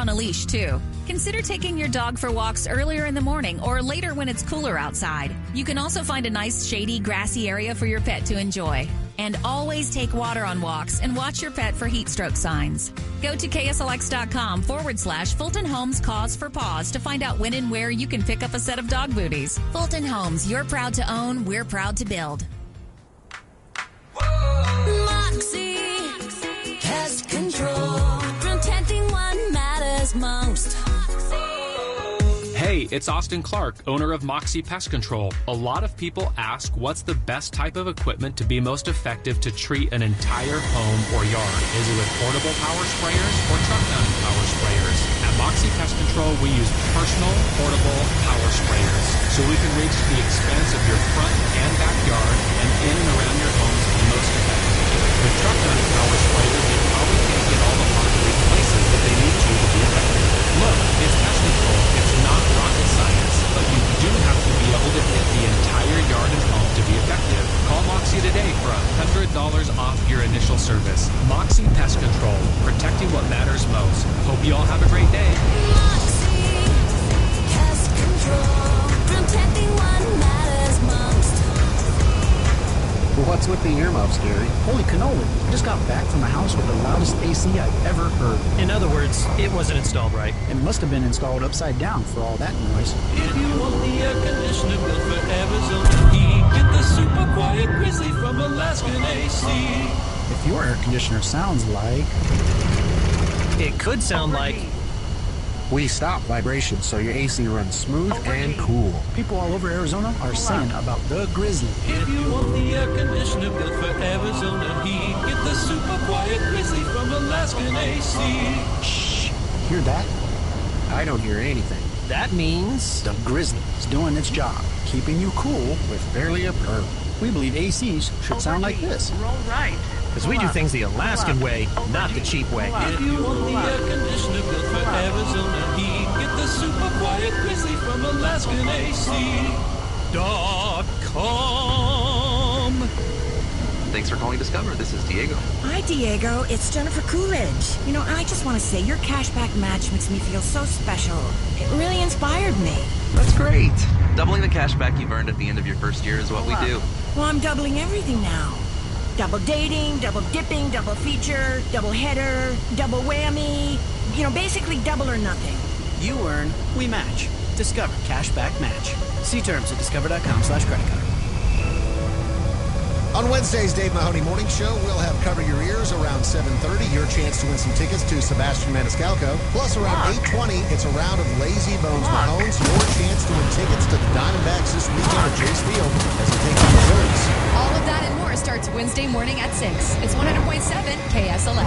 on a leash, too. Consider taking your dog for walks earlier in the morning or later when it's cooler outside. You can also find a nice, shady, grassy area for your pet to enjoy. And always take water on walks and watch your pet for heat stroke signs. Go to KSLX.com/Fulton Homes Cause for Pause to find out when and where you can pick up a set of dog booties. Fulton Homes, you're proud to own, we're proud to build. Moxie Pest Control, protecting what matters most. Hey, it's Austin Clark, owner of Moxie Pest Control. A lot of people ask what's the best type of equipment to be most effective to treat an entire home or yard. Is it with portable power sprayers or truck-mounted power sprayers? At Moxie Pest Control, we use personal, portable power sprayers, so we can reach the expanse of your front and backyard and in and around your homes most effectively. With truck-mounted power sprayers, they probably can't get all the hard-to-reach places that they need to be effective. Look, it's pest control. It's not rocket science, but you do have to be able to hit the entire yard and home to be effective. Call Moxie today for $100 off your initial service. Moxie Pest Control, protecting what matters most. Hope you all have a great day. Moxie Pest Control, protecting what matters most. What's with the earmuffs, Gary? Holy cannoli. I just got back from a house with the loudest AC I've ever heard. In other words, it wasn't installed right. It must have been installed upside down for all that noise. If you want the air conditioner built for Arizona heat, get the super quiet Grizzly from Alaskan AC. If your air conditioner sounds like... It could sound like... We stop vibration so your AC runs smooth and cool. People all over Arizona are saying about the Grizzly. If you want the air conditioner built for Arizona heat, get the super quiet Grizzly from Alaskan AC. Shh. Hear that? I don't hear anything. That means... The Grizzly is doing its job, keeping you cool With barely a purr. We believe ACs should sound like this. Roll right. Because we do things the Alaskan way, not the cheap way. If you want the air conditioner built for Arizona heat, get the super quiet Grizzly from Alaskan AC.com. Thanks for calling Discover. This is Diego. Hi, Diego. It's Jennifer Coolidge. You know, I just want to say your cashback match makes me feel so special. It really inspired me. That's great. Doubling the cash back you've earned at the end of your first year is what we do. Well, I'm doubling everything now. Double dating, double dipping, double feature, double header, double whammy. You know, basically double or nothing. You earn, we match. Discover Cashback Match. See terms at discover.com/credit card. On Wednesday's Dave Mahoney Morning Show, we'll have Cover Your Ears around 7:30. Your chance to win some tickets to Sebastian Maniscalco. Plus, around 8:20, it's a round of Lazy Bones Mahones. Your chance to win tickets to the Diamondbacks this weekend at Chase Field as they take on the Phillies. All of that and more starts Wednesday morning at 6. It's 100.7 KSLX.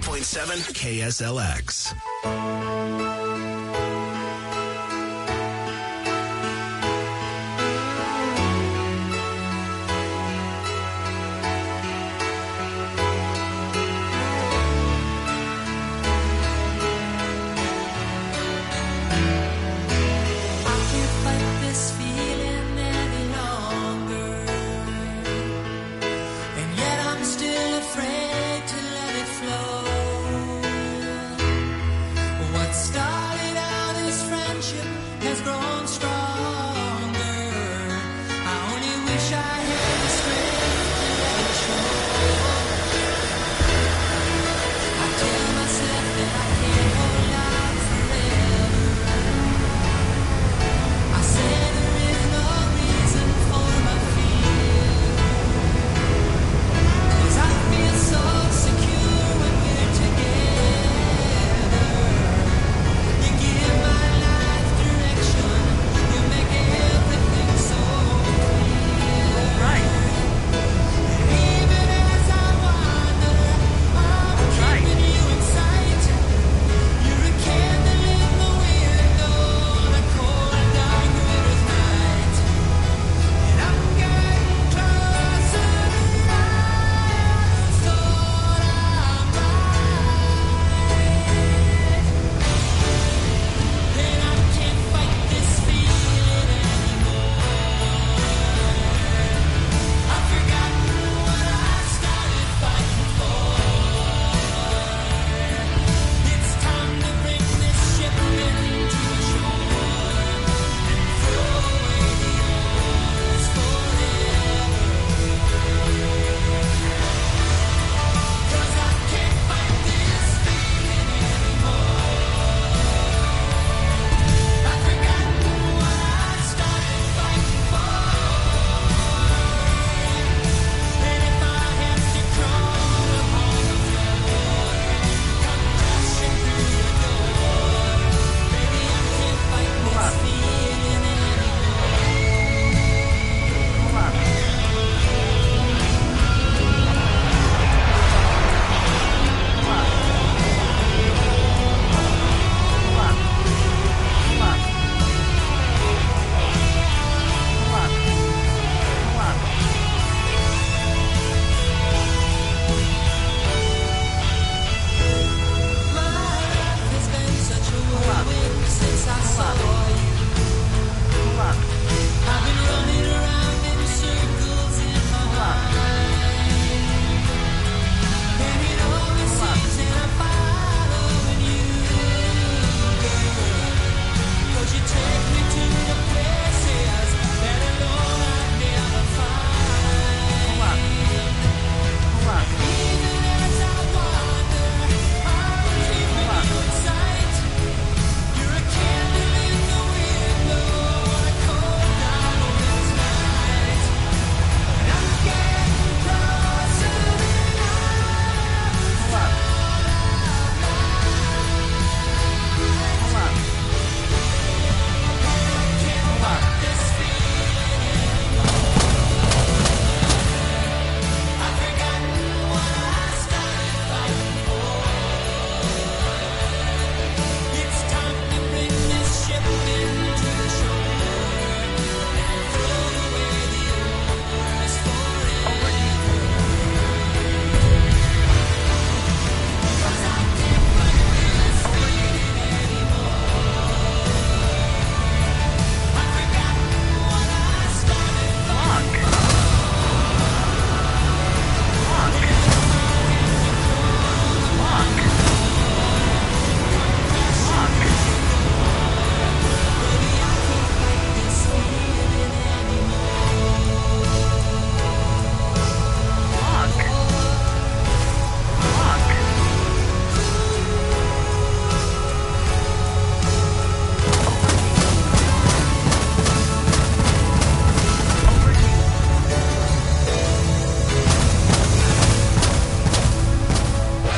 101.7 KSLX.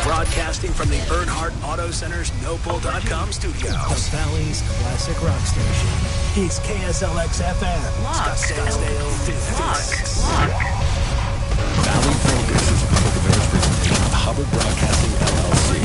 Broadcasting from the Earnhardt Auto Center's NOPUL.com studios. The Valley's classic rock station. He's KSLX FM. Scottsdale, Phoenix. Valley Focus is a public affairs presentation of Hubbard Broadcasting, LLC.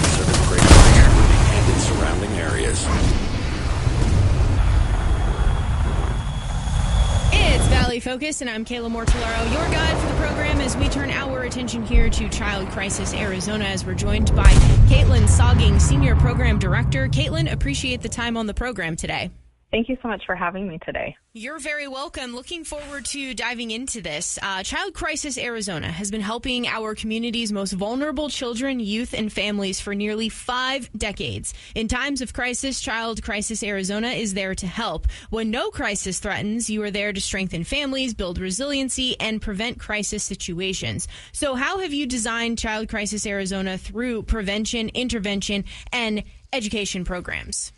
Focus, and I'm Kayla Mortellaro, your guide for the program as we turn our attention here to Child Crisis Arizona as we're joined by Caitlin Sogging, Senior Program Director. Caitlin, appreciate the time on the program today. Thank you so much for having me today. You're very welcome. Looking forward to diving into this. Child Crisis Arizona has been helping our community's most vulnerable children, youth, and families for nearly 5 decades. In times of crisis, Child Crisis Arizona is there to help. When no crisis threatens, you are there to strengthen families, build resiliency, and prevent crisis situations. So how have you designed Child Crisis Arizona through prevention, intervention, and education programs?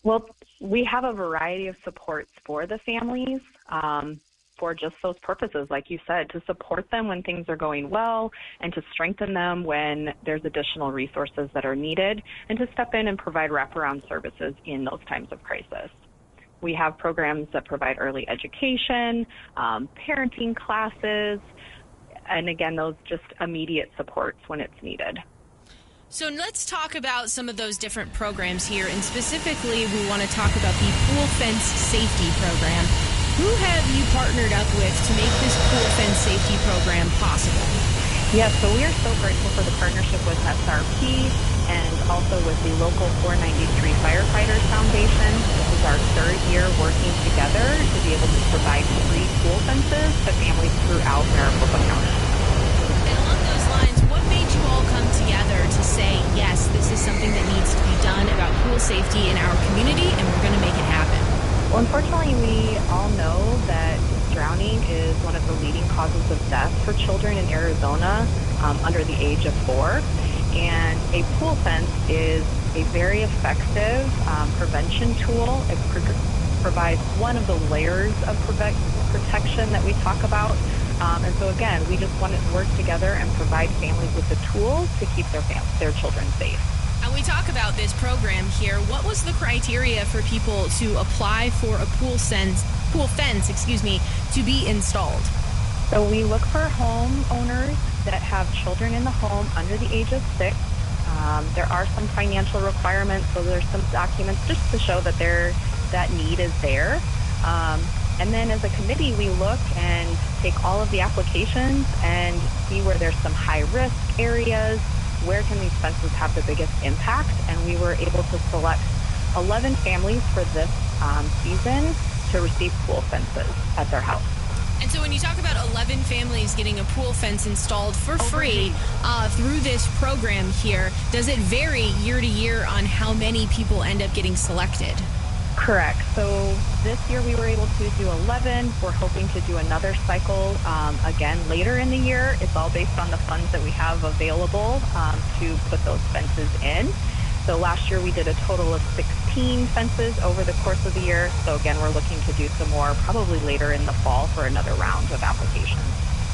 Well, we have a variety of supports for the families for just those purposes, like you said, to support them when things are going well and to strengthen them when there's additional resources that are needed and to step in and provide wraparound services in those times of crisis. We have programs that provide early education, parenting classes, and again, those just immediate supports when it's needed. So let's talk about some of those different programs here, and specifically we want to talk about the Pool Fence Safety Program. Who have you partnered up with to make this Pool Fence Safety Program possible? Yes, so we are so grateful for the partnership with SRP and also with the local 493 Firefighters Foundation. This is our 3rd year working together to be able to provide free pool fences to families throughout Maricopa County. And along those lines, what made you all come together to say, yes, this is something that needs to be done about pool safety in our community, and we're going to make it happen? Well, unfortunately, we all know that drowning is one of the leading causes of death for children in Arizona under the age of 4. And a pool fence is a very effective prevention tool. It provides one of the layers of protection that we talk about. And so, again, we just want to work together and provide families with the tools to keep their children safe. And we talk about this program here. What was the criteria for people to apply for a pool fence, to be installed? So we look for homeowners that have children in the home under the age of 6. There are some financial requirements, so there's some documents just to show that that need is there. And then as a committee, we look and take all of the applications and see where there's some high-risk areas, where can these fences have the biggest impact, and we were able to select 11 families for this season to receive pool fences at their house. And so when you talk about 11 families getting a pool fence installed for free through this program here, does it vary year to year on how many people end up getting selected? Correct. So this year we were able to do 11. We're hoping to do another cycle again later in the year. It's all based on the funds that we have available to put those fences in. So last year we did a total of 16 fences over the course of the year. So again, we're looking to do some more probably later in the fall for another round of applications.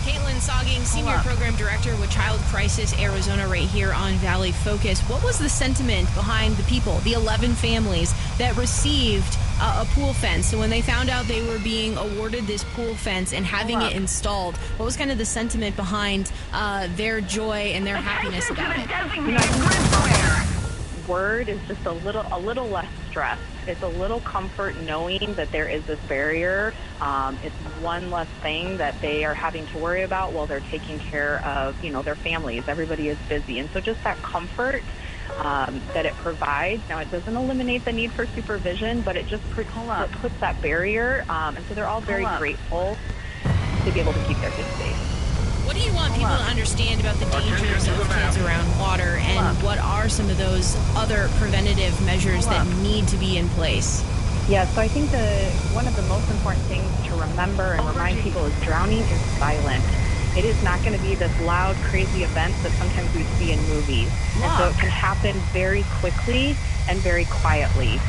Caitlin Sogging, Senior Program Director with Child Crisis Arizona right here on Valley Focus. What was the sentiment behind the people, the 11 families that received a pool fence? So when they found out they were being awarded this pool fence and having it installed, what was kind of the sentiment behind their joy and their happiness about it? Word is just a little less stress. It's a little comfort knowing that there is this barrier. It's one less thing that they are having to worry about while they're taking care of, their families. Everybody is busy. And so just that comfort that it provides. Now, it doesn't eliminate the need for supervision, but it just puts that barrier. And so they're all very grateful to be able to keep their kids safe. What do you want people to understand about the dangers of kids around water, and what are some of those other preventative measures that need to be in place? Yeah, so I think one of the most important things to remember and remind people is drowning is silent. It is not going to be this loud, crazy event that sometimes we see in movies. And so it can happen very quickly and very quietly.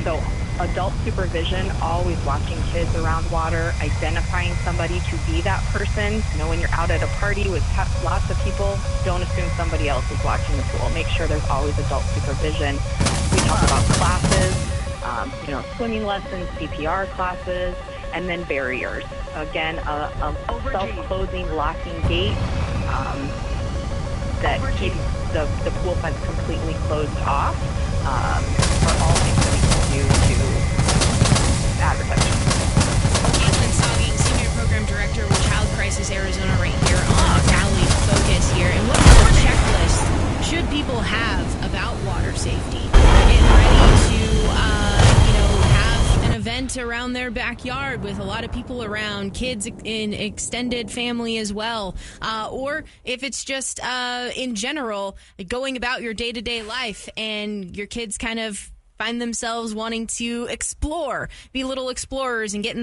So adult supervision, always watching kids around water, identifying somebody to be that person. When you're out at a party with lots of people, don't assume somebody else is watching the pool. Make sure there's always adult supervision. We talk about classes, swimming lessons, CPR classes, and then barriers. Again, a self-closing, locking gate that keeps the pool fence completely closed off are all things that we can do to add protection. Caitlin Sogging, Crisis Arizona right here on Valley Focus here. And what sort of checklist should people have about water safety? Getting ready to, have an event around their backyard with a lot of people around, kids in extended family as well. Or if it's just in general, going about your day-to-day life and your kids kind of find themselves wanting to explore, be little explorers and get in